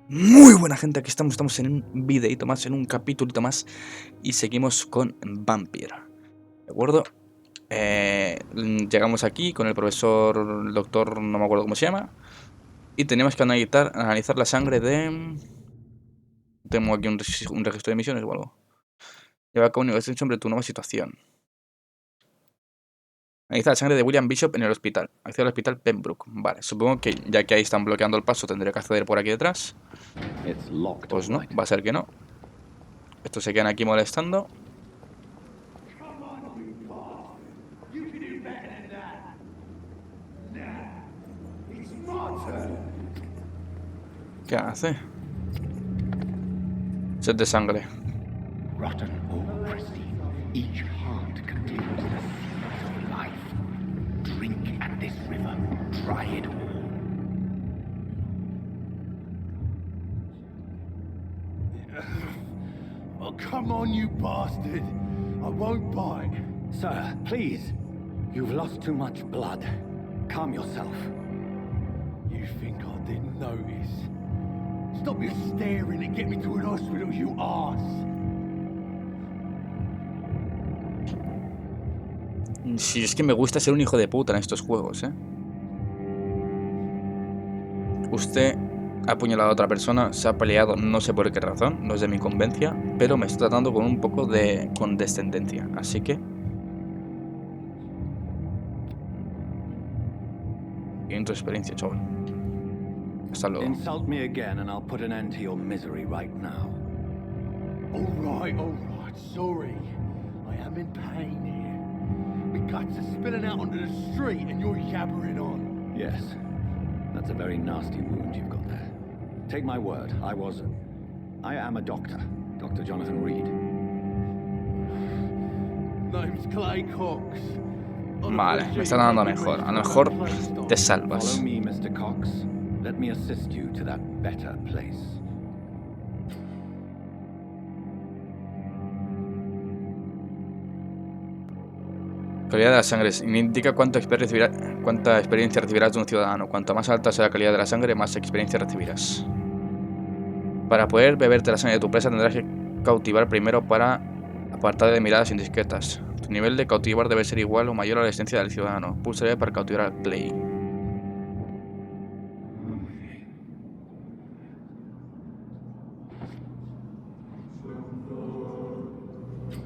Muy buena gente, aquí estamos en un videito más, en un capítulito más. Y seguimos con Vampyr. ¿De acuerdo? Llegamos aquí con el profesor, el doctor, no me acuerdo cómo se llama. Y tenemos que analizar la sangre de... Tengo aquí un registro de misiones o algo. Lleva a cabo una investigación sobre tu nueva situación. Analiza la sangre de William Bishop en el hospital. Accede al hospital Pembroke. Vale, supongo que ya que ahí están bloqueando el paso, tendré que acceder por aquí detrás. Pues no, va a ser que no. Estos se quedan aquí molestando. ¿Qué hace? Sed de sangre. Rotten or pristine, each heart contains the seeds of life. Drink at this river, try it all. Oh, come on, you bastard. I won't bite. Sir, please. You've lost too much blood. Calm yourself. You think I didn't notice? Stop your staring and get me to an hospital, you arse. Si es que me gusta ser un hijo de puta en estos juegos, ¿eh? Usted ha apuñalado a otra persona, se ha peleado, no sé por qué razón, no es de mi conveniencia, pero me está tratando con un poco de condescendencia, así que... En tu experiencia, chaval. Hasta luego. Insult me again and I'll put an end to your misery right now. All right, sorry. I am in pain here. My guts are spilling out onto the street and you're yabbering on. Yes. That's a very nasty wound you've got there. Take my word, I am a doctor. Dr. Jonathan Reed. Name's Clay Cox. Vale, me está dando mejor. A lo mejor te salvas. Follow me, Mr. Cox. Let me assist you to that better place. Calidad de la sangre. Indica cuánta experiencia recibirás de un ciudadano. Cuanto más alta sea la calidad de la sangre, más experiencia recibirás. Para poder beberte la sangre de tu presa tendrás que cautivar primero para apartar de miradas indiscretas. Tu nivel de cautivar debe ser igual o mayor a la existencia del ciudadano. Pulsa B para cautivar a Clay.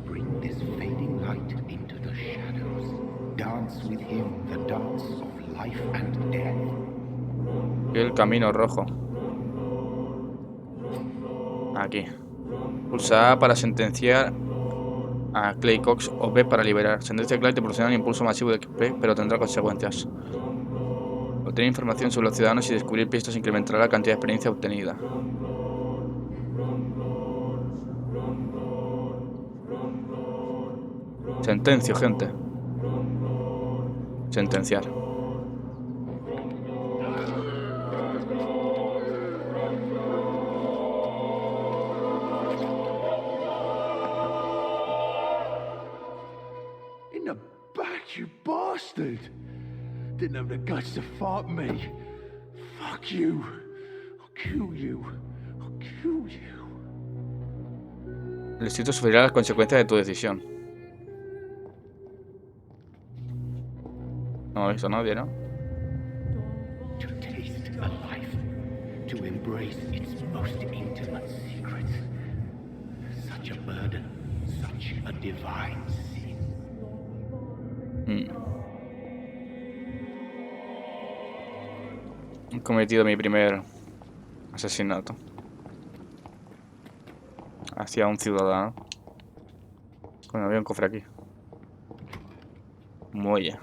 Bring this fading light into the shadows. Dance with him the dance of life and death. El camino rojo. Aquí. Pulsa A para sentenciar a Clay Cox o B para liberar. Sentencia a Clay te proporciona un impulso masivo de P, pero tendrá consecuencias. Obtener información sobre los ciudadanos y descubrir pistas incrementará la cantidad de experiencia obtenida. Sentencio, gente. Sentenciar. In the back, you bastard! Didn't have the guts to fight me. Fuck you. I'll kill you. I'll kill you. El distrito sufrirá las consecuencias de tu decisión. No ha visto nadie, ¿no? To taste a life, to embrace its most intimate secrets. Such a burden, such a divine sin. He cometido mi primer asesinato hacia un ciudadano. Bueno, había un cofre aquí. Muelle.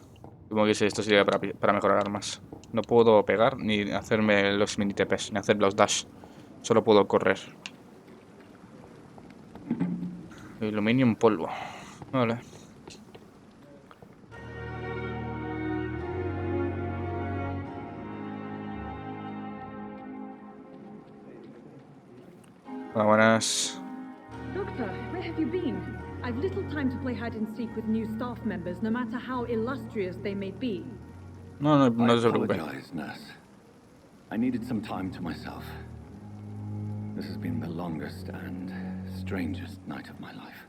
Supongo que esto sería para mejorar armas. No puedo pegar ni hacerme los mini TPs, ni hacer los dash. Solo puedo correr. Aluminio en polvo. Vale. Hola, buenas. Doctor, where have you been? I've little time to play hide and seek with new staff members, no matter how illustrious they may be. No se preocupe. I apologize, nurse. I needed some time to myself. This has been the longest and strangest night of my life.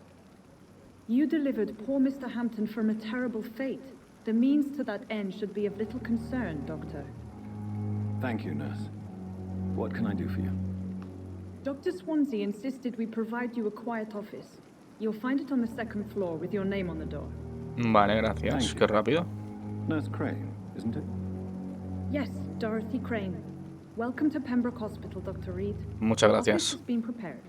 You delivered poor Mr. Hampton from a terrible fate. The means to that end should be of little concern, Doctor. Thank you, nurse. What can I do for you? Dr. Swansea insisted we provide you a quiet office. You'll find it on the second floor with your name on the door. Vale, gracias. Qué rápido. Nurse Crane, isn't it? Yes, Dorothy Crane. Welcome to Pembroke Hospital, Dr. Reed. Muchas The office gracias. has been prepared.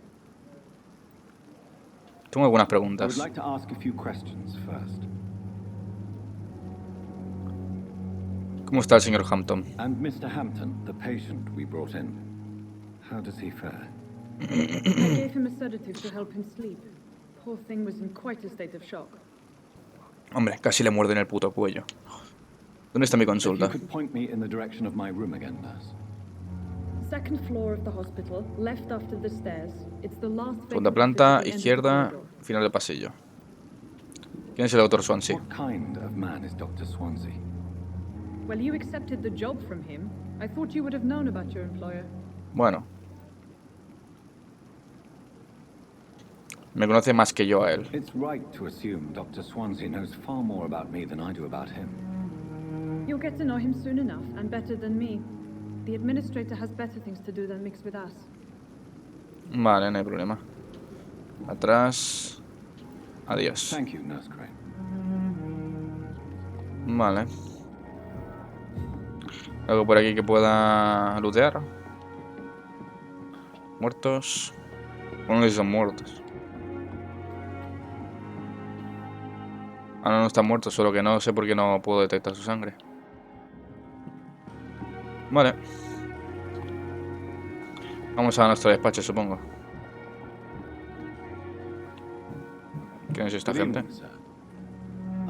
Tengo algunas I would preguntas. like to ask a few questions first. ¿Cómo está el señor Hampton? And Mr. Hampton, the patient we brought in, how does he fare? I gave him a sedative to help him sleep. Poor thing was in quite a state of shock. Hombre, casi le muerden el puto cuello. ¿Dónde está mi If you consulta? could point me in the direction of my room again, nurse. Second floor of the hospital, left after the stairs. It's the last Segunda vacant planta, office at the end of the izquierda, corridor. final del pasillo. ¿Quién es el doctor Swansea? What kind of man is Dr. Swansea? Well, you accepted the job from him. I thought you would have known about your employer. Bueno. Me conoce más que yo a él. It's right to assume Dr. Swansea knows far more about me than I do about him. You'll get to know him soon enough, and better than me. The administrator has better things to do than mix with us. Vale, no hay problema. Atrás. Adiós. Thank you, Nurse Crane. Vale. Algo por aquí que pueda lootear. Muertos. Bueno, si son muertos. Ah, no, no están muertos, solo que no sé por qué no puedo detectar su sangre. Vale. Vamos a nuestro despacho, supongo. ¿Quién es esta Good gente? evening, sir.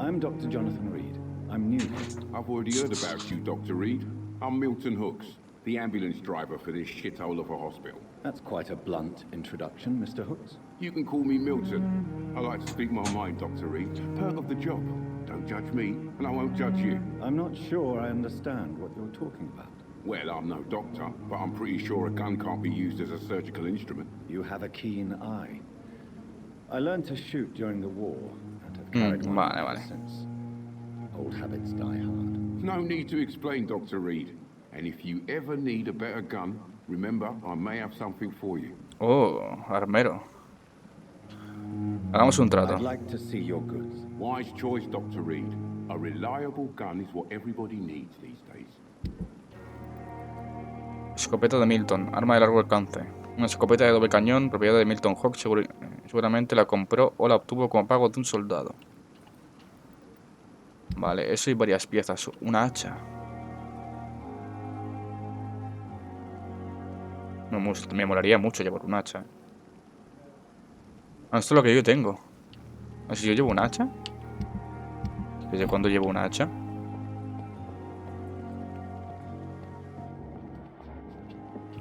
I'm Dr. Jonathan Reed. I'm new here. I've already heard about you, Dr. Reed. I'm Milton Hooks, the ambulance driver for this shithole of a hospital. That's quite a blunt introduction, Mr. Hooks. You can call me Milton. I like to speak my mind, Dr. Reed. Perk of the job. Don't judge me, and I won't judge you. I'm not sure I understand what you're talking about. Well, I'm no doctor, but I'm pretty sure a gun can't be used as a surgical instrument. You have a keen eye. I learned to shoot during the war and have carried one vale, ever vale. since. Old habits die hard. No need to explain, Dr. Reed. And if you ever need a better gun, remember, I may have something for you. Oh, armero. Hagamos un trato. I'd like to see your goods. Wise choice, Dr. Reed. A reliable gun is what everybody needs these days. Escopeta de Milton, arma de largo alcance. Una escopeta de doble cañón, propiedad de Milton Hawks, seguramente la compró o la obtuvo como pago de un soldado. Vale, eso y varias piezas. Una hacha. Me molaría mucho llevar un hacha. Ah, esto es lo que yo tengo. ¿Así yo llevo un hacha? ¿Desde cuándo llevo un hacha?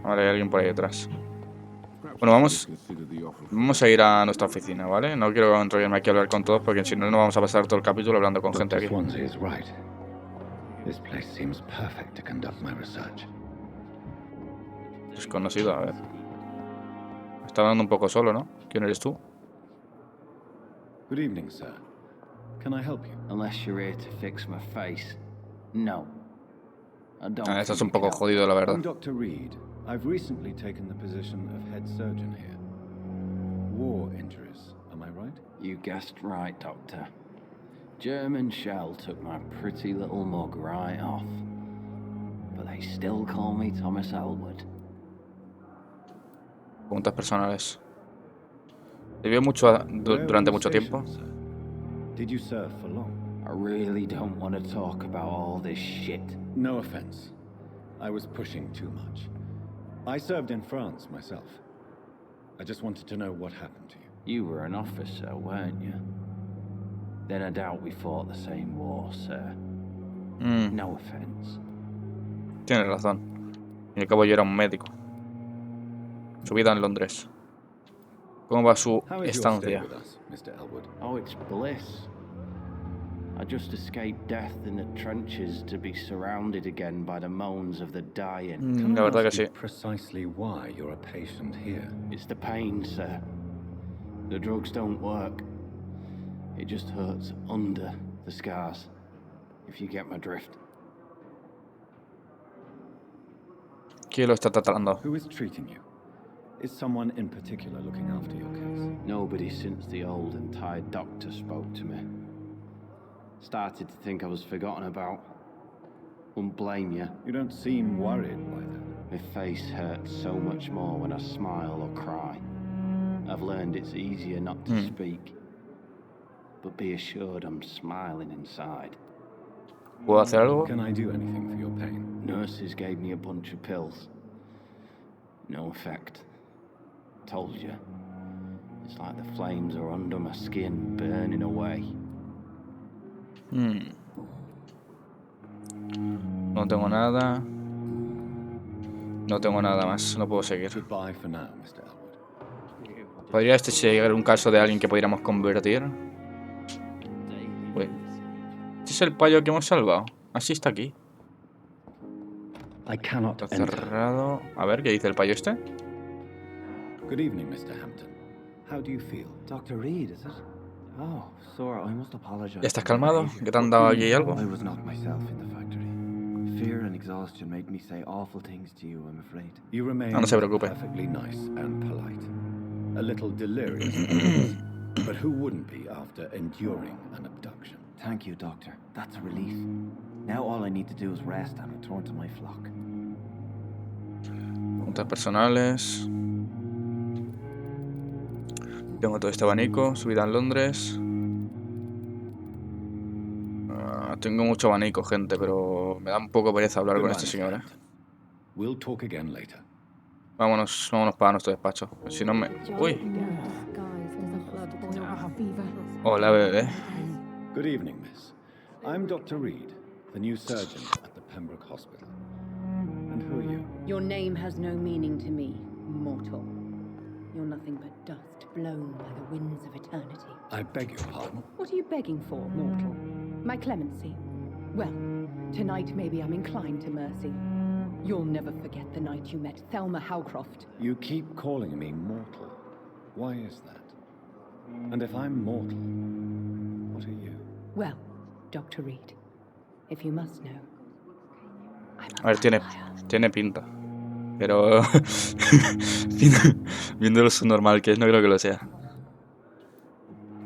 Vale, hay alguien por ahí detrás. Bueno, vamos a ir a nuestra oficina, ¿vale? No quiero enrollarme aquí a hablar con todos porque si no, no vamos a pasar todo el capítulo hablando con gente Dr. aquí. Swansea is right. This place seems perfect to conduct my research. Desconocido, a ver. Me está hablando un poco solo, ¿no? ¿Quién eres tú? Good evening, sir. Can I help you? Unless you're here to fix my face. No. I don't Ah, estás think un poco you can. jodido, la verdad. I'm Dr. Reed. I've recently taken the position of head surgeon here. War injuries, am I right? You guessed right, Doctor. German shell took my pretty little mug right off. But they still call me Thomas Elwood. Preguntas personales. ¿Vivió mucho durante mucho Where tiempo? were you stationed, sir? Did you serve for long? I really don't want to talk about all this shit. No offense. I was pushing too much. I served in France myself. I just wanted to know what happened to you. You were an officer, weren't you? Then I doubt we fought the same war, sir. No offense. Tienes razón. Y al cabo yo era un médico. Su vida en Londres. ¿Cómo va su How is your stay estancia? with us, Mr. Elwood? Oh, it's bliss. I just escaped death in the trenches to be surrounded again by the moans of the dying. La verdad que sí. Precisely why you're a patient here. It's the pain, sir. The drugs don't work. It just hurts under the scars, if you get my drift. ¿Quién lo está tratando? Who is treating you? Is someone in particular looking after your case? Nobody since the old and tired doctor spoke to me. Started to think I was forgotten about. Wouldn't blame you. You don't seem worried by that. My face hurts so much more when I smile or cry. I've learned it's easier not to speak. But be assured I'm smiling inside. ¿Puedo hacer algo? Can I do anything for your pain? Nurses gave me a bunch of pills. No effect. Told you. It's like the flames are under my skin, burning away. No tengo nada. No tengo nada más. No puedo seguir. Goodbye for now, Mr. Elwood. ¿Podría este llegar un caso de alguien que pudiéramos convertir? Uy. ¿Este es el payo que hemos salvado? Así está aquí. I cannot Está enter. cerrado. A ver, ¿qué dice el payo este? Good evening, Mr. Hampton. How do you feel? Dr. Reed, is it? Oh, sorry, I must apologize. ¿Ya estás calmado? ¿Que te han dado aquí algo? I was not myself in the factory. Fear and exhaustion made me say awful things to you, I'm afraid. You remain No se preocupe. perfectly nice and polite. A little delirious, perhaps, but who wouldn't be after enduring an abduction? Thank you, Doctor. That's a relief. Now all I need to do is rest and return to my flock. Preguntas personales. Tengo todo este abanico. Subida en Londres. Tengo mucho abanico, gente, pero me da un poco pereza hablar con Goodbye, este señor, Mr. Hampton. We'll talk again later. Vámonos para nuestro despacho. Si no me... Uy. Hola, bebé. Good evening, miss. I'm Dr. Reed, the new surgeon at the Pembroke Hospital. And who are you? Your name has no meaning to me, mortal. You're nothing but dust blown by the winds of eternity. I beg your pardon. What are you begging for, mortal? My clemency? Well, tonight maybe I'm inclined to mercy. You'll never forget the night you met Thelma Howcroft. You keep calling me mortal. Why is that? And if I'm mortal, what are you? Well, Dr. Reed, if you must know, I'm A ver, vampire. tiene pinta. Pero... viendo lo subnormal que es, no creo que lo sea.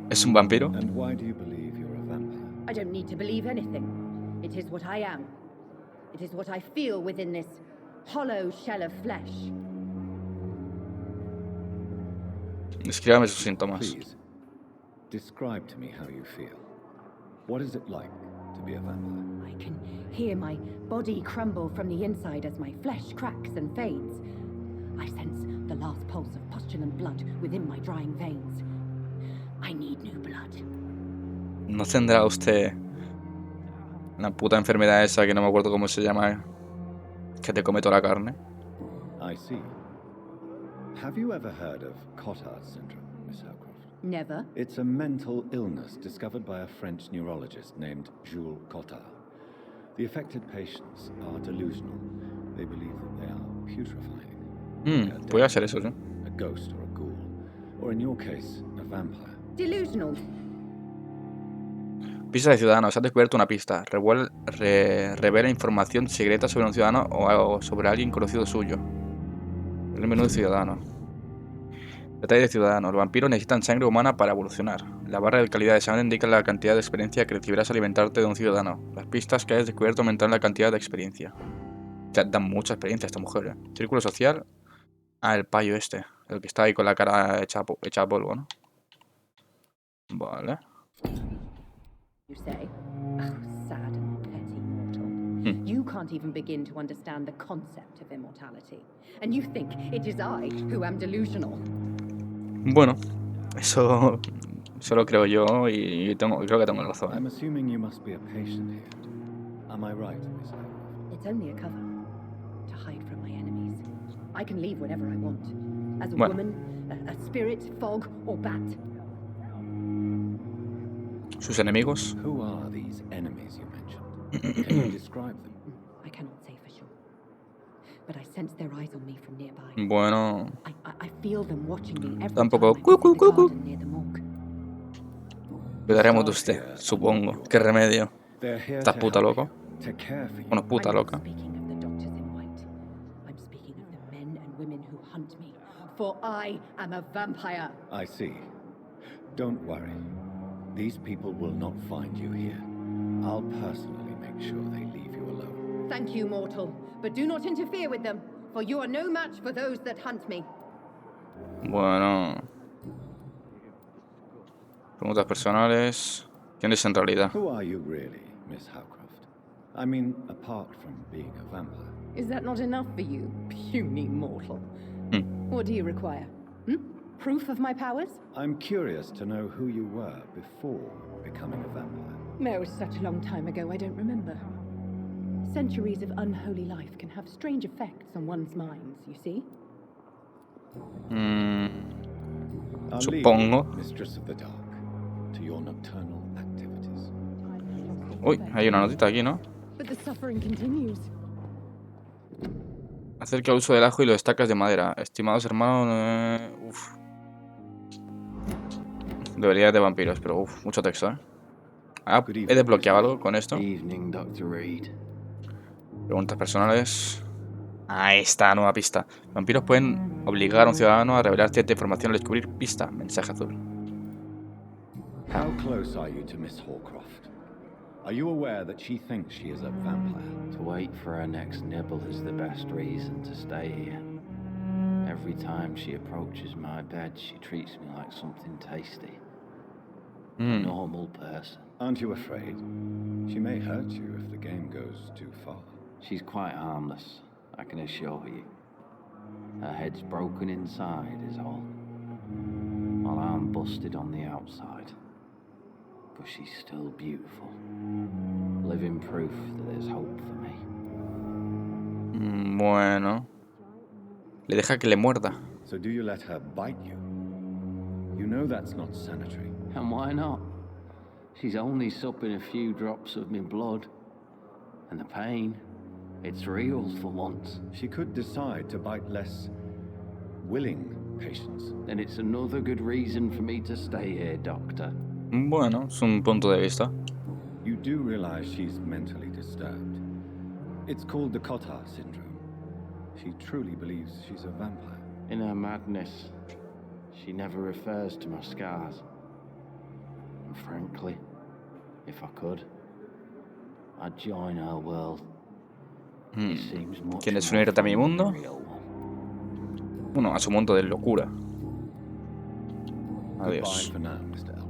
¿Es un vampiro? And why do you believe you're a vampire? I don't need to believe anything. It is what I am. It is what I feel within this hollow shell of flesh. Descríbame sus síntomas. Please, describe to me how you feel. What is it like to be a vampire? I can hear my body crumble from the inside as my flesh cracks and fades. I sense the last pulse of pustulant blood within my drying veins. I need new blood. ¿No tendrá usted una puta enfermedad esa que no me acuerdo cómo se llama? Que te come toda la carne. I see. Have you ever heard of Cotard syndrome, Miss Howcroft? Never. It's a mental illness discovered by a French neurologist named Jules Cotard. The affected patients are delusional. They believe that they are putrefying. Puede ser eso, ¿sí? A ghost or a ghoul. Or in your case, a vampire. Delusional. Pista de ciudadanos. Ha descubierto una pista. Revela información secreta sobre un ciudadano o sobre alguien conocido suyo. El menú de ciudadano. Detalle de ciudadanos. Los vampiros necesitan sangre humana para evolucionar. La barra de calidad de sangre indica la cantidad de experiencia que recibirás al alimentarte de un ciudadano. Las pistas que hayas descubierto aumentarán la cantidad de experiencia. O sea, dan mucha experiencia a esta mujer, ¿eh? Círculo social. Ah, el payo este. El que está ahí con la cara hecha a polvo, ¿no? Vale. You say? Oh, sad and petty mortal. You can't even begin to understand the concept of immortality. And you think it is I who am delusional. Bueno, eso lo creo yo y creo que tengo razón. I'm assuming you must be a patient here. Am I right, Miss Howcroft? It's only a cover to hide from my enemies. I can leave whenever I want. As a Bueno. woman, a spirit, fog, or bat. sus enemigos. Who are these enemies you mentioned? Can you describe them? I cannot say for sure, but I sense their eyes on me from nearby. Bueno, I feel them watching me every tampoco. time I visit the garden near the morgue. Cuidaremos de usted, supongo. ¿Qué remedio? They're here ¿Estás to puta help loco? you, to care for you. Bueno, puta I'm not loca. speaking of the doctors in white. I'm speaking of the men and women who hunt me, for I am a vampire. I see. Don't worry. These people will not find you here. I'll personally make sure they leave you alone. Thank you, mortal, but do not interfere with them, for you are no match for those that hunt me. Bueno. Preguntas personales. ¿Quién es en realidad? Who are you really, Miss Howcroft? I mean, apart from being a vampire. Is that not enough for you, puny mortal? What do you require? Proof of my powers? I'm curious to know who you were before becoming a vampire. It was such a long time ago, I don't remember. Centuries of unholy life can have strange effects on one's minds, you see? I'll Supongo. leave you, Mistress of the Dark, to your nocturnal activities. Uy, hay una notita aquí, ¿no? But the suffering continues. Acerca el uso del ajo y los estacas de madera. Estimados hermanos... Debería de vampiros, pero mucho texto, ¿eh? Ah, he desbloqueado algo con esto. Evening, Dr. Reed. Preguntas personales. Ahí está, nueva pista. Vampiros pueden obligar a un ciudadano a revelar cierta información al descubrir pista. Mensaje azul. How close are you to Miss Hawcroft? Are you aware that she thinks she is a vampire? To wait for her next nibble is the best reason to stay here. Every time she approaches my bed, she treats me like something tasty. A normal person. Aren't you afraid? She may hurt you if the game goes too far. She's quite harmless, I can assure you. Her head's broken inside is all. While I'm busted on the outside. But she's still beautiful. Living proof that there's hope for me. Bueno. Le deja que le muerda. So do you let her bite you? You know that's not sanitary. And why not? She's only supping a few drops of my blood. And the pain, it's real for once. She could decide to bite less willing patients. Then it's another good reason for me to stay here, Doctor. Bueno, es un punto de vista. You do realize she's mentally disturbed. It's called the Cotard syndrome. She truly believes she's a vampire. In her madness, she never refers to my scars. And frankly, if I could, I'd join her world. It seems much ¿Quieres more unirte a mi fun than mundo? the real one. Bueno, a su mundo de locura. Goodbye Adiós. for now, Mr. Elwood.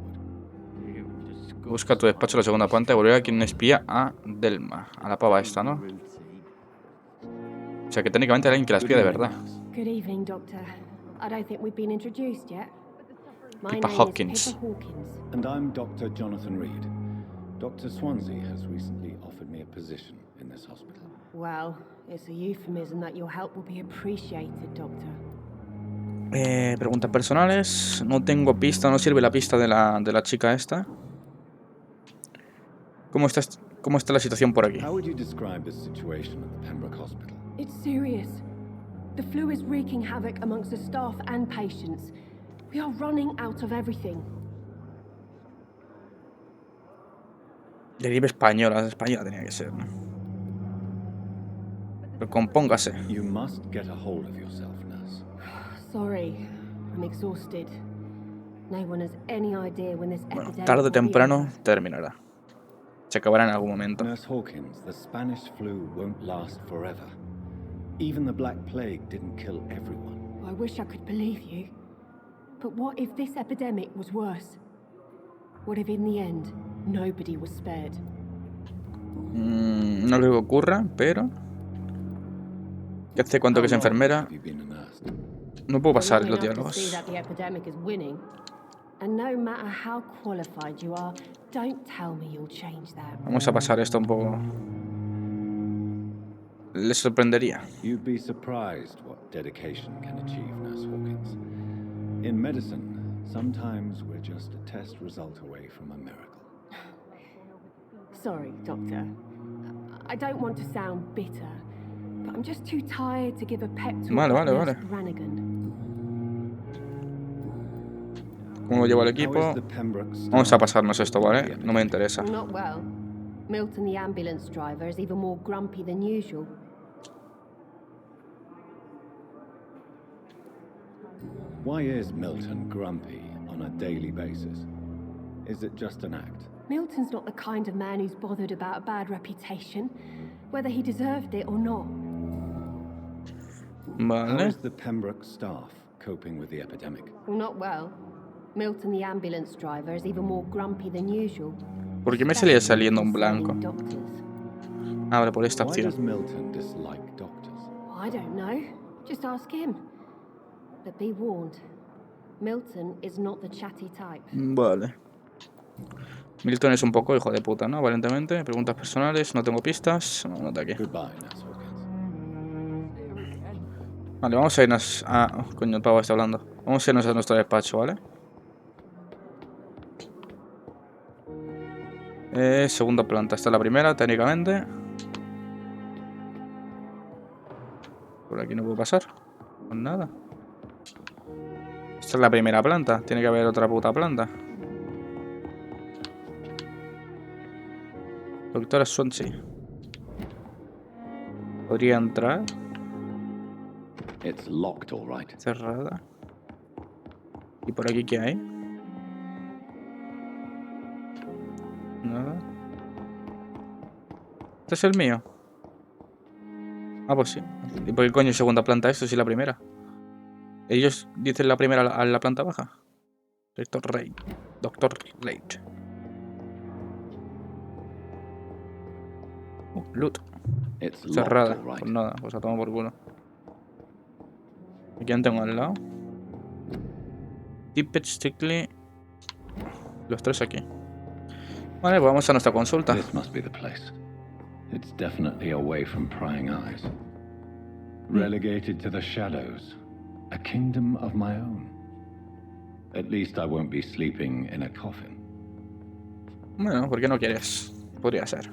Busca tu despacho en la segunda planta y volver a quien espía a Delma. A la pava esta, ¿no? O sea que técnicamente era alguien que la espía de verdad. Good evening, Doctor. I don't think we've been introduced yet. My Pippa name Hawkins. is Pippa Hawkins. And I'm Dr. Jonathan Reed. Dr. Swansea has recently offered me a position in this hospital. Well, it's a euphemism that your help will be appreciated, Doctor. Preguntas personales. No tengo pista, no sirve la pista de la chica esta. ¿Cómo está la situación por aquí? How would you describe the situation at the Pembroke Hospital? It's serious. The flu is wreaking havoc amongst the staff and patients. We are running out of everything. Deriva española tenía que ser, ¿no? Pero compóngase. You must get a hold of yourself, nurse. Sorry, I'm exhausted. No one has any idea when this Bueno, epidemic tarde o will be temprano over. terminará. Se acabará en algún momento. Nurse Hawkins, the Spanish flu won't last forever. Even the Black Plague didn't kill everyone. I wish I could believe you. But what if this epidemic was worse? What if in the end, nobody was spared? No creo que ocurra, pero... ¿Qué hace cuánto que es enfermera? Have you been a nurse? No puedo pasar Long los enough to see diálogos. that the epidemic is winning. And no matter how qualified you are, don't tell me you'll change that. Vamos a pasar esto un poco... Le sorprendería. You'd be surprised what dedication can achieve, Nurse Hawkins. In medicine, sometimes we're just a test result away from a miracle. sorry, Doctor. I don't want to sound bitter, but I'm just too tired to give a pep talk Vale. Nurse Brannigan. ¿Cómo lo lleva el equipo? Vamos a pasarnos esto, ¿vale? No me interesa. Not well. Milton, the ambulance driver, is even more grumpy than usual. Why is Milton grumpy on a daily basis? Is it just an act? Milton's not the kind of man who's bothered about a bad reputation, whether he deserved it or not. How Vale. is the Pembroke staff coping with the epidemic? Well, not well. Milton, the ambulance driver, is even more grumpy than usual. ¿Por qué me sigue saliendo un blanco? Doctors. Abre por esta Why does opción. Milton dislike doctors? I don't know. Just ask him. But be warned. Milton is not the chatty type. Vale. Milton es un poco hijo de puta, ¿no? Aparentemente. Preguntas personales, no tengo pistas. No, no te aquí. Goodbye, Nurse Hawkins. Vale, vamos a irnos a... Oh, coño, el pavo está hablando. Vamos a irnos a nuestro despacho, ¿vale? Segunda planta. Esta es la primera, técnicamente. Por aquí no puedo pasar. Pues nada. Esta es la primera planta. Tiene que haber otra puta planta. Doctora Swansea. ¿Podría entrar? It's locked, all right. Cerrada. ¿Y por aquí qué hay? Nada. ¿Este es el mío? Ah, pues sí. ¿Y por qué coño es segunda planta esto si es la primera? ¿Ellos dicen la primera a la planta baja? Doctor Reid. Doctor Reid. Loot. It's Cerrada. locked, all right. Pues nada, pues a tomar por culo. ¿Y quién tengo al lado? Tippet, Stickley. Los tres aquí. Vale, pues vamos a nuestra consulta. This must be the place. It's definitely away from prying eyes. Relegated to the shadows. A kingdom of my own. At least I won't be sleeping in a coffin. Bueno, ¿por qué no quieres? Podría ser.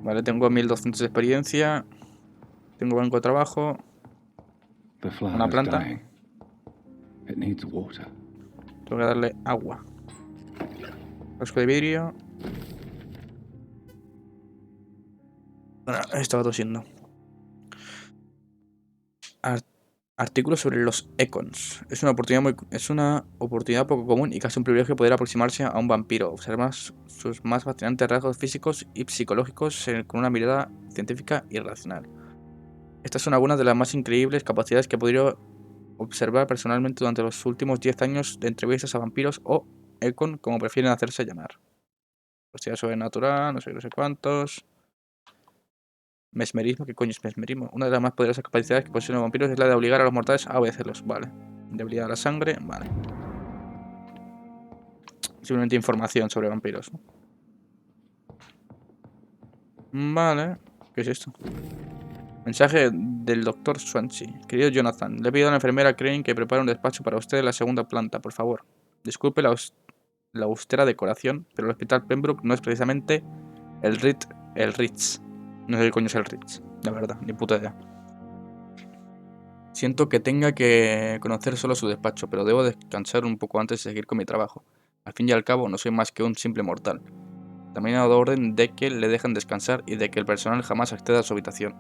Vale, tengo 1200 de experiencia. Tengo banco de trabajo. The flower Una is planta. dying. It needs water. Tengo que darle agua. Casco de vidrio. Bueno, estaba tosiendo. Artículo sobre los econs. Es una oportunidad poco común y casi un privilegio poder aproximarse a un vampiro. Observar sus más fascinantes rasgos físicos y psicológicos con una mirada científica y racional. Estas son algunas de las más increíbles capacidades que he podido observar personalmente durante los últimos 10 años de entrevistas a vampiros o econ, como prefieren hacerse llamar. Hostia, sobrenatural, no sé cuántos. Mesmerismo, ¿qué coño es mesmerismo? Una de las más poderosas capacidades que poseen los vampiros es la de obligar a los mortales a obedecerlos. Vale. Debilidad a la sangre, vale. Simplemente información sobre vampiros. Vale. ¿Qué es esto? Mensaje del doctor Swansea. Querido Jonathan, le he pedido a la enfermera Crane que prepare un despacho para usted en la segunda planta, por favor. Disculpe la austera decoración, pero el hospital Pembroke no es precisamente el Ritz. No sé qué coño es el Ritz, la verdad, ni puta idea. Siento que tenga que conocer solo su despacho, pero debo descansar un poco antes de seguir con mi trabajo. Al fin y al cabo, no soy más que un simple mortal. También he dado orden de que le dejen descansar y de que el personal jamás acceda a su habitación.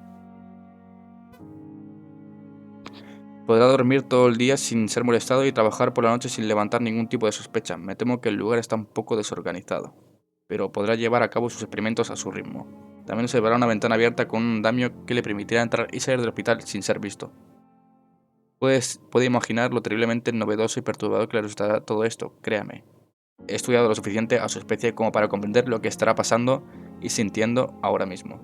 Podrá dormir todo el día sin ser molestado y trabajar por la noche sin levantar ningún tipo de sospecha. Me temo que el lugar está un poco desorganizado, pero podrá llevar a cabo sus experimentos a su ritmo. También observará una ventana abierta con un andamio que le permitirá entrar y salir del hospital sin ser visto. Puede imaginar lo terriblemente novedoso y perturbador que le resultará todo esto, créame. He estudiado lo suficiente a su especie como para comprender lo que estará pasando y sintiendo ahora mismo.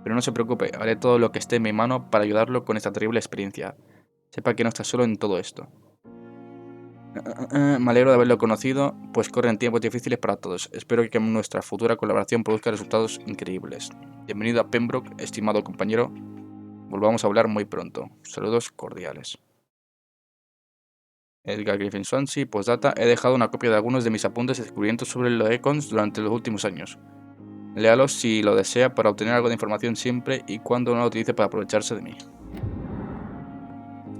Pero no se preocupe, haré todo lo que esté en mi mano para ayudarlo con esta terrible experiencia. Sepa que no está solo en todo esto. Me alegro de haberlo conocido, pues corren tiempos difíciles para todos. Espero que nuestra futura colaboración produzca resultados increíbles. Bienvenido a Pembroke, estimado compañero. Volvamos a hablar muy pronto. Saludos cordiales. Edgar Griffin Swansea, postdata, he dejado una copia de algunos de mis apuntes y descubrimientos sobre los Econs durante los últimos años. Léalos si lo desea para obtener algo de información siempre y cuando no lo utilice para aprovecharse de mí.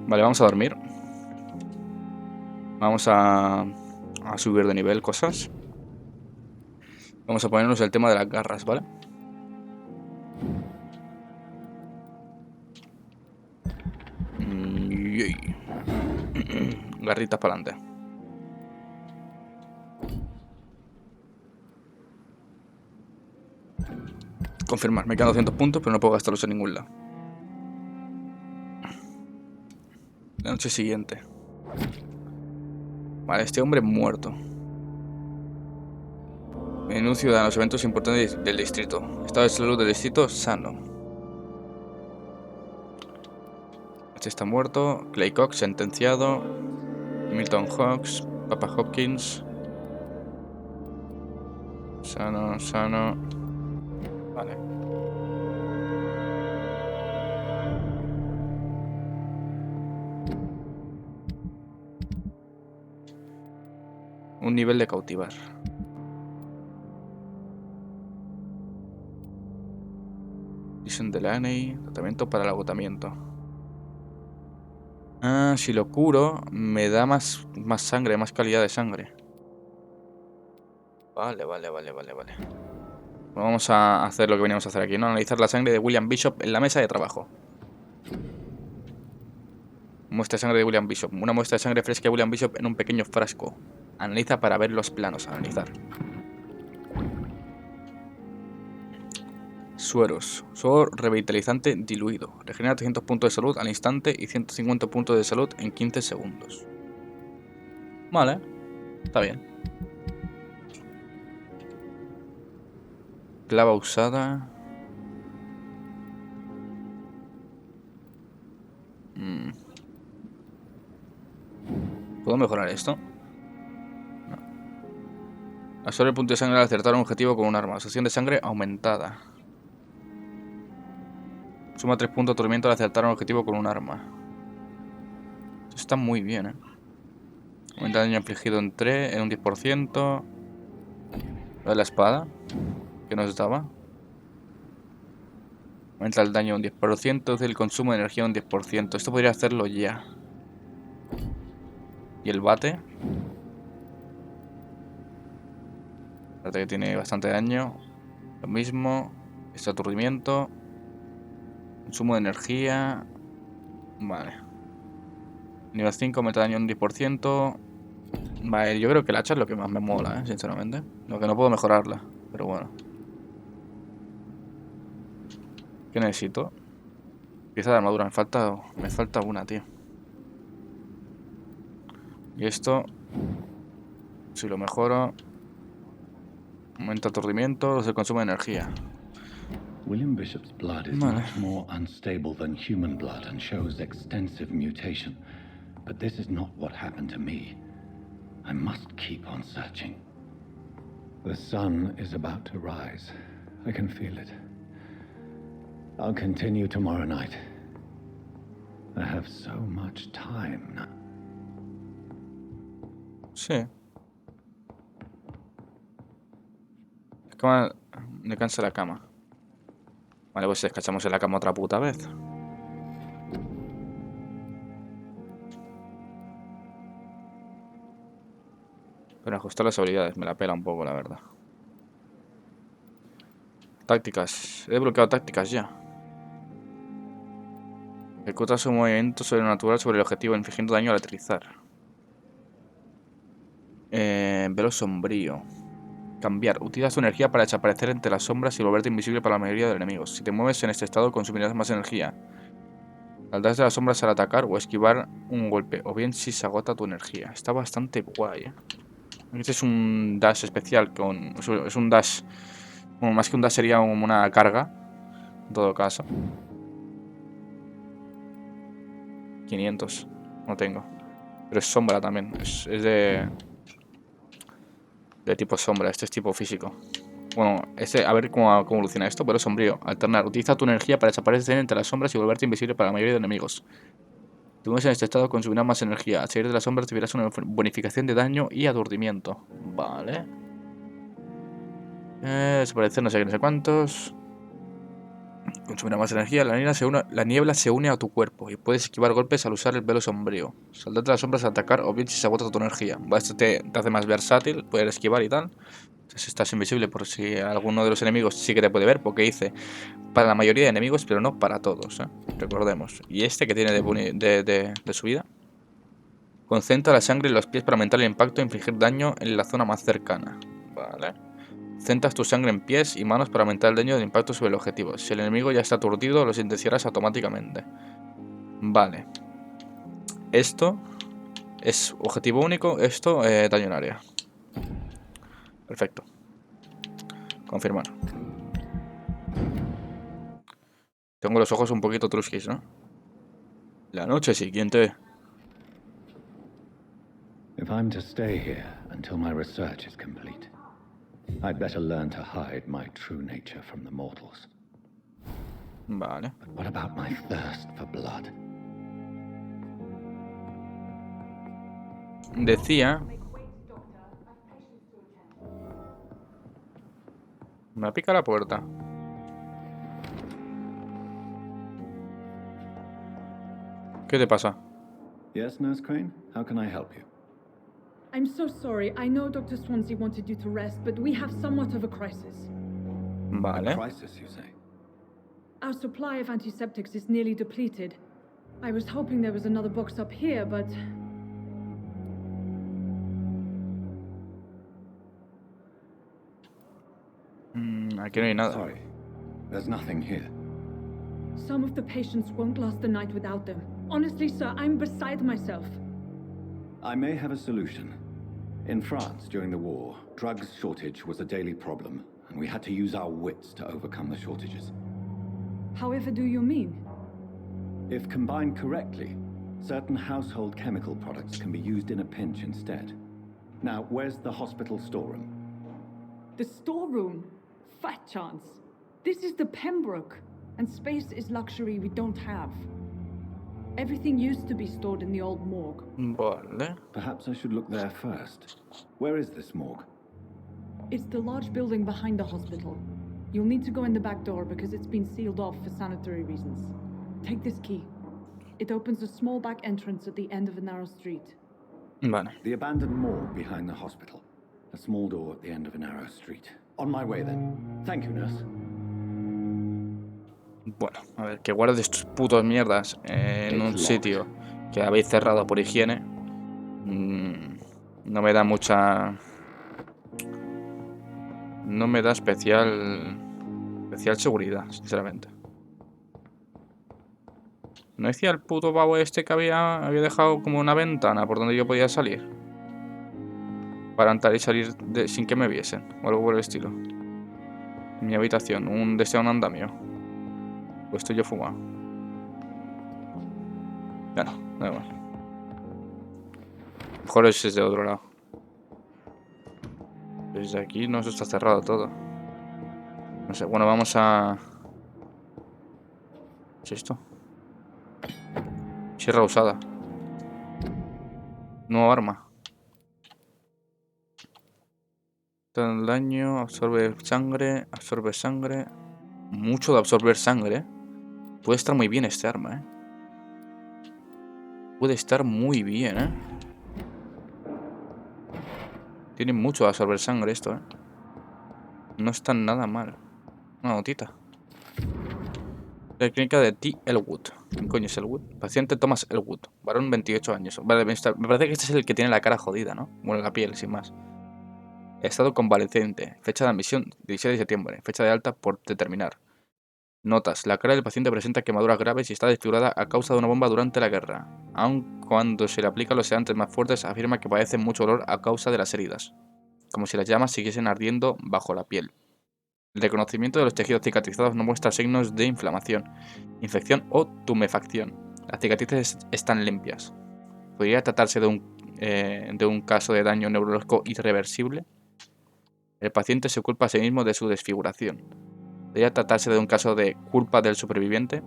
Vale, vamos a dormir. Vamos a subir de nivel cosas. Vamos a ponernos el tema de las garras, ¿vale? Garritas para adelante. Confirmar, me quedan 200 puntos, pero no puedo gastarlos en ningún lado. La noche siguiente. Vale, este hombre muerto. Menú ciudadanos, eventos importantes del distrito. Estado de salud del distrito, sano. Este está muerto. Clay Cox, sentenciado. Milton Hawks, Papa Hopkins. Sano, sano. Vale. Un nivel de cautivar. Jason Delaney, tratamiento para el agotamiento. Ah, si lo curo, me da más sangre, más calidad de sangre. Vale. Bueno, vamos a hacer lo que veníamos a hacer aquí, ¿no? Analizar la sangre de William Bishop en la mesa de trabajo. Muestra de sangre de William Bishop. Una muestra de sangre fresca de William Bishop en un pequeño frasco. Analiza para ver los planos. Analizar. Sueros. Suero revitalizante diluido. Regenera 300 puntos de salud al instante y 150 puntos de salud en 15 segundos. Vale. Está bien. Clava usada. ¿Puedo mejorar esto? No. Absorbe el punto de sangre al acertar un objetivo con un arma. Asociación de sangre aumentada. Suma 3 puntos de aturimiento al acertar un objetivo con un arma. Esto está muy bien, ¿eh? Aumenta el daño infligido en un 10%. Lo de la espada, que nos daba. Aumenta el daño un 10%, el consumo de energía un 10%. Esto podría hacerlo ya. Y el bate. Aparte que tiene bastante daño. Lo mismo. Este aturdimiento. Consumo de energía. Vale. Nivel 5 aumenta daño un 10%. Vale, yo creo que el hacha es lo que más me mola, sinceramente. Lo que no puedo mejorarla. Pero bueno. ¿Qué necesito? Pieza de armadura. Me falta una, tío. Y esto, si lo mejoro, aumenta aturdimiento, el consumo de energía. William Bishop's blood is much more unstable than human blood and shows extensive mutation. But this is not what happened to me. I must keep on searching. The sun is about to rise. I can feel it. I'll continue tomorrow night. I have so much time now. Sí. Cama, descansa la cama. Vale, pues descansamos en la cama otra puta vez. Pero ajustar las habilidades me la pela un poco, la verdad. Tácticas. He desbloqueado tácticas ya. Ejecuta su movimiento sobrenatural sobre el objetivo, infligiendo daño al aterrizar. Velo sombrío. Cambiar. Utiliza su energía para desaparecer entre las sombras y volverte invisible para la mayoría de los enemigos. Si te mueves en este estado, consumirás más energía. Saldrás de las sombras al atacar o esquivar un golpe. O bien si se agota tu energía. Está bastante guay, Este es un dash especial. Es un dash. Bueno, más que un dash sería una carga. En todo caso. 500. No tengo. Pero es sombra también. Es de tipo sombra, este es tipo físico. Bueno, a ver cómo evoluciona esto, pero es sombrío. Alternar. Utiliza tu energía para desaparecer entre las sombras y volverte invisible para la mayoría de enemigos. Estuvimos en este estado, consumirá más energía. Al salir de las sombras recibirás una bonificación de daño y aturdimiento. Vale. Desaparecer no sé qué, no sé cuántos. Consumirá más energía. La niebla se une a tu cuerpo y puedes esquivar golpes al usar el velo sombrío. Saldrás de las sombras a atacar o bien si se agota tu energía. Esto te hace más versátil, poder esquivar y tal. Entonces estás invisible por si alguno de los enemigos sí que te puede ver, porque dice para la mayoría de enemigos, pero no para todos, ¿eh? Recordemos. Y este que tiene de subida. Concentra la sangre en los pies para aumentar el impacto e infligir daño en la zona más cercana. Vale. Centras tu sangre en pies y manos para aumentar el daño del impacto sobre el objetivo. Si el enemigo ya está aturdido, lo sentenciarás automáticamente. Vale. Esto es objetivo único, esto daño en área. Perfecto. Confirmar. Tengo los ojos un poquito truskis, ¿no? La noche siguiente. If I'm to stay here until my research is complete, I'd better learn to hide my true nature from the mortals. Vale. But what about my thirst for blood? Decía... Me pica la puerta. ¿Qué te pasa? Yes, Nurse Crane? How can I help you? I'm so sorry. I know Dr. Swansea wanted you to rest, but we have somewhat of a crisis. Vale. A crisis, you say? Our supply of antiseptics is nearly depleted. I was hoping there was another box up here, but... Aquí no hay nada. Sorry, there's nothing here. Some of the patients won't last the night without them. Honestly, sir, I'm beside myself. I may have a solution. In France, during the war, drugs shortage was a daily problem, and we had to use our wits to overcome the shortages. However do you mean? If combined correctly, certain household chemical products can be used in a pinch instead. Now, where's the hospital storeroom? The storeroom? Fat chance. This is the Pembroke, and space is luxury we don't have. Everything used to be stored in the old morgue. Vale. Perhaps I should look there first. Where is this morgue? It's the large building behind the hospital. You'll need to go in the back door because it's been sealed off for sanitary reasons. Take this key. It opens a small back entrance at the end of a narrow street. Vale. The abandoned morgue behind the hospital. A small door at the end of a narrow street. On my way then. Thank you, nurse. Bueno, a ver, que guardes estos putos mierdas en un sitio que habéis cerrado por higiene. No me da mucha... No me da especial seguridad, sinceramente. ¿No decía el puto pavo este que había dejado como una ventana por donde yo podía salir? Para entrar y salir sin que me viesen, o algo por el estilo. En mi habitación, un andamio. Pues estoy yo fumado. Ya no, da igual. Mejor es de otro lado. Desde aquí no, eso está cerrado todo. No sé, bueno, vamos a... ¿Qué es esto? Sierra usada. Nueva arma. El daño, absorbe sangre. Mucho de absorber sangre. Puede estar muy bien este arma, Puede estar muy bien, Tiene mucho de absorber sangre esto, No está nada mal. Una notita. La clínica de T. Elwood. ¿Quién coño es Elwood? Paciente Thomas Elwood. Varón, 28 años. Vale, me parece que este es el que tiene la cara jodida, ¿no? Bueno, la piel, sin más. Estado convaleciente. Fecha de admisión, 17 de septiembre. Fecha de alta por determinar. Notas. La cara del paciente presenta quemaduras graves y está desfigurada a causa de una bomba durante la guerra. Aun cuando se le aplican los sedantes más fuertes, afirma que padece mucho dolor a causa de las heridas. Como si las llamas siguiesen ardiendo bajo la piel. El reconocimiento de los tejidos cicatrizados no muestra signos de inflamación, infección o tumefacción. Las cicatrices están limpias. ¿Podría tratarse de un caso de daño neurológico irreversible? El paciente se culpa a sí mismo de su desfiguración. ¿Podría tratarse de un caso de culpa del superviviente?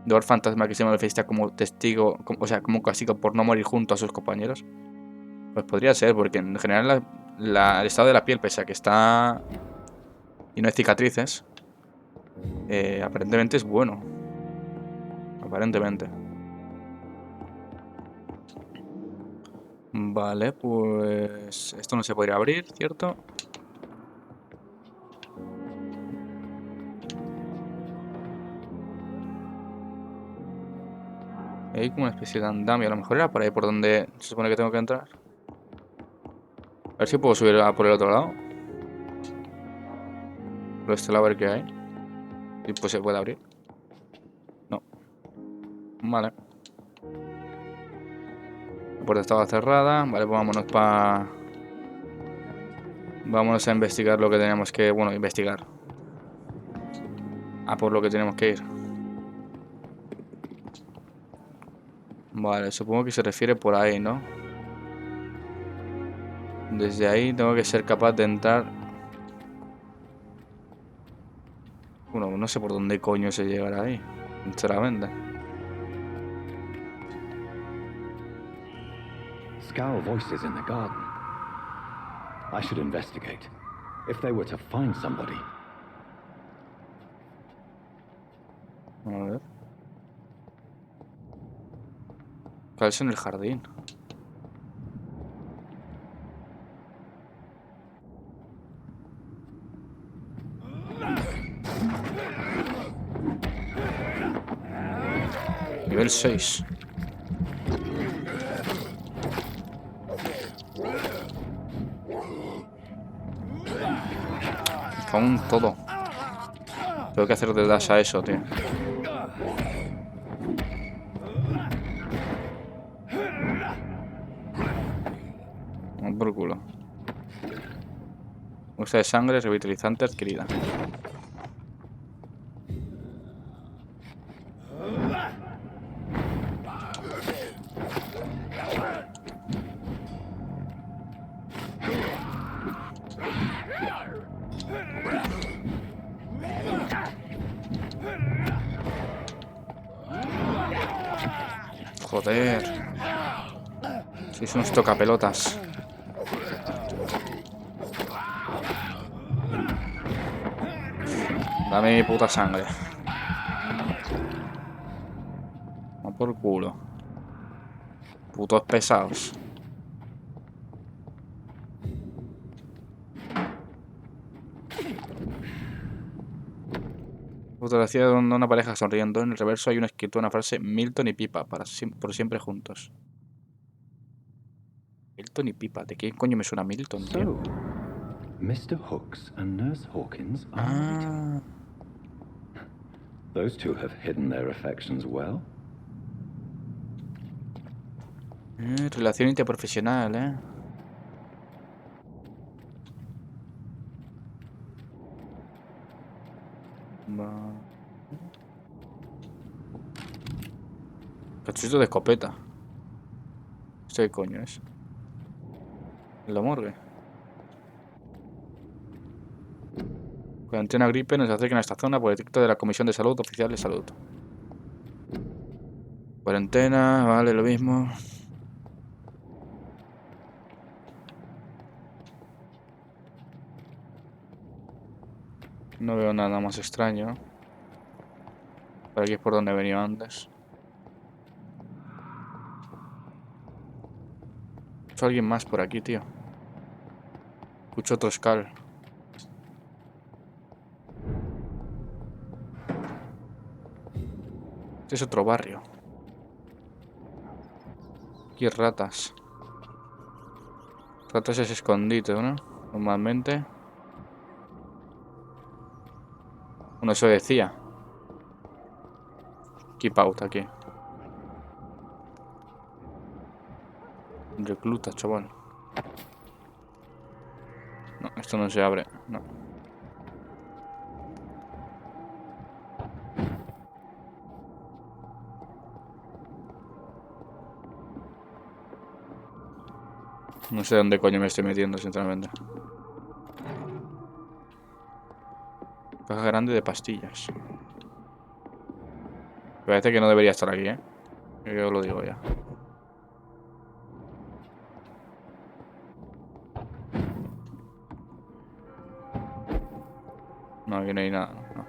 de fantasma que se manifiesta como testigo, o sea, como castigo por no morir junto a sus compañeros. Pues podría ser, porque en general el estado de la piel, pese a que está y no hay cicatrices, aparentemente es bueno. Aparentemente. Vale, pues esto no se podría abrir, ¿cierto? Hay como una especie de andamio. A lo mejor era por ahí por donde se supone que tengo que entrar. A ver si puedo subir por el otro lado. Por este lado a ver qué hay. Y pues se puede abrir. No. Vale. La puerta estaba cerrada. Vale, pues vámonos para... Vámonos a investigar lo que tenemos que... Bueno, investigar. A por lo que tenemos que ir. Vale, supongo que se refiere por ahí, ¿no? Desde ahí tengo que ser capaz de entrar... Bueno, no sé por dónde coño se llegará ahí, sinceramente. Scowl voices in the garden. I should investigate. If they were to find somebody. A ver. Caerse en el jardín. Nivel 6. Con todo. Tengo que hacer de dash a eso, tío. Por culo. Usa de sangre revitalizante adquirida. Joder. Sois unos tocapelotas. Dame mi puta sangre. Va por culo. Putos pesados. Fotografía de una pareja sonriendo. En el reverso hay una escritura, una frase: Milton y Pipa, por siempre juntos. Milton y Pipa. ¿De qué coño me suena Milton, tío? Mr. Hooks and Nurse Hawkins are Those two have hidden their affections well. Relación interprofesional, Cachito de escopeta. ¿Esto qué coño es? En la morgue. Cuarentena gripe, nos acerquen a esta zona por edicto de la Comisión de Salud Oficial de Salud. Cuarentena, vale, lo mismo. No veo nada más extraño. Por aquí es por donde he venido antes. Escucho a alguien más por aquí, tío. Escucho otro Skull. Este es otro barrio. Aquí hay ratas. Ratas es escondite, ¿no? Normalmente. Bueno, eso decía. Keep out aquí. Recluta, chaval. No, esto no se abre. No. No sé dónde coño me estoy metiendo, sinceramente. Caja grande de pastillas. Parece que no debería estar aquí, ¿eh? Yo lo digo ya. No, aquí no hay nada, no.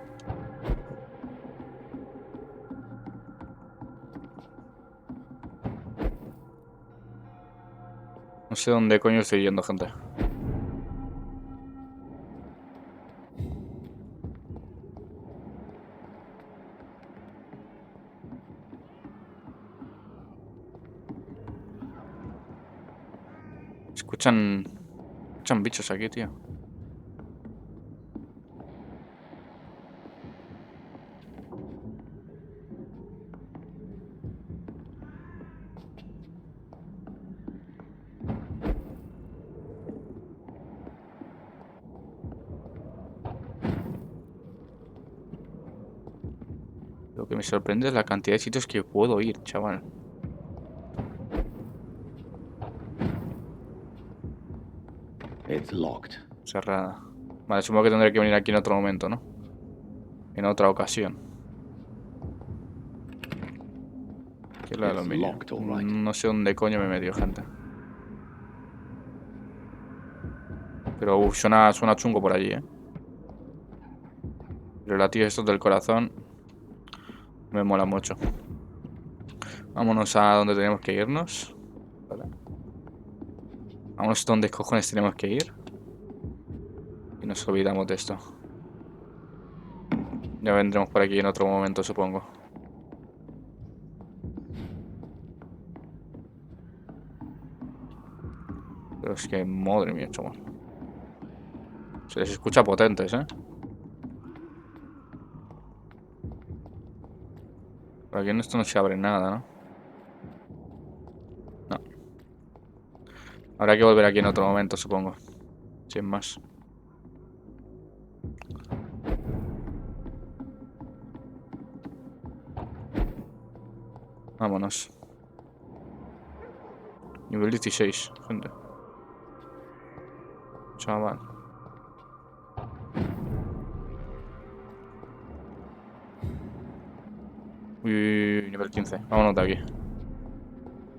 No sé dónde coño estoy yendo, gente. Escuchan bichos aquí, tío. Lo que me sorprende es la cantidad de sitios que puedo ir, chaval. It's locked. Cerrada. Vale, supongo que tendré que venir aquí en otro momento, ¿no? En otra ocasión. ¿Qué es la del aluminio? No sé dónde coño me metió, gente. Pero suena chungo por allí, ¿eh? Los latidos estos del corazón me mola mucho. Vámonos a donde tenemos que irnos. Vale. Vámonos a donde cojones tenemos que ir. Y nos olvidamos de esto. Ya vendremos por aquí en otro momento, supongo. Pero es que, madre mía, chaval. Se les escucha potentes, ¿eh? Por aquí en esto no se abre nada, ¿no? No. Habrá que volver aquí en otro momento, supongo. Sin más. Vámonos. Nivel 16, gente. Chaval. Uy, nivel 15. Vámonos de aquí.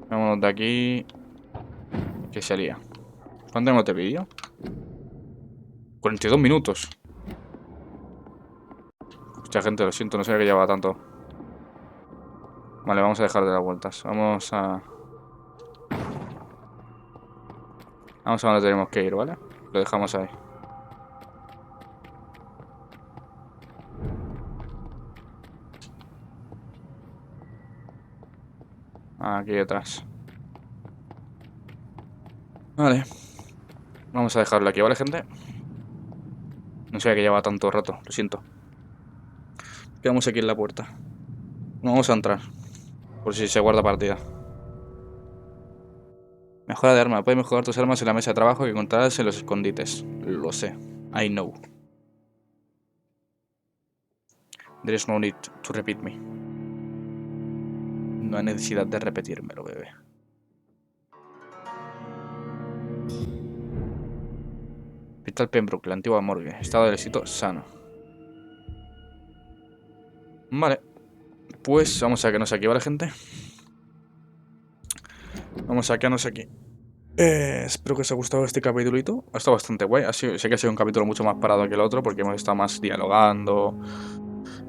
Vámonos de aquí. Que se lía. ¿Cuánto tenemos de vídeo? 42 minutos. Hostia, gente, lo siento, no sabía que llevaba tanto. Vale, vamos a dejar de dar vueltas. Vamos a donde tenemos que ir, ¿vale? Lo dejamos ahí. Aquí detrás. Vale. Vamos a dejarlo aquí, ¿vale, gente? No sabía que llevaba tanto rato, lo siento. Quedamos aquí en la puerta. Vamos a entrar. Por si se guarda partida. Mejora de arma. Puedes mejorar tus armas en la mesa de trabajo que encontrarás en los escondites. Lo sé. I know. There is no need to repeat me. No hay necesidad de repetírmelo, bebé. Hospital Pembroke, la antigua morgue. Estado del éxito sano. Vale. Pues vamos a quedarnos aquí, ¿vale, gente? Vamos a quedarnos aquí. Espero que os haya gustado este capítulito. Ha estado bastante guay. Sé que ha sido un capítulo mucho más parado que el otro porque hemos estado más dialogando,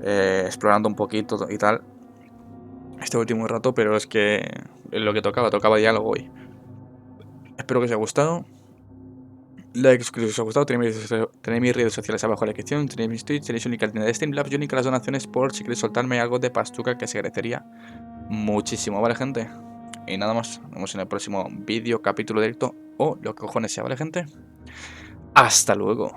explorando un poquito y tal este último rato, pero es que es lo que tocaba diálogo hoy. Espero que os haya gustado. Like, suscribiros si os ha gustado. Tenéis mis redes sociales abajo en la descripción. Tenéis mis tweets, tenéis un link al tienda de Streamlabs y un link a las donaciones por si queréis soltarme algo de pastuca, que se agradecería muchísimo, ¿vale, gente? Y nada más, nos vemos en el próximo vídeo, capítulo directo o lo que cojones sea, ¿vale, gente? Hasta luego.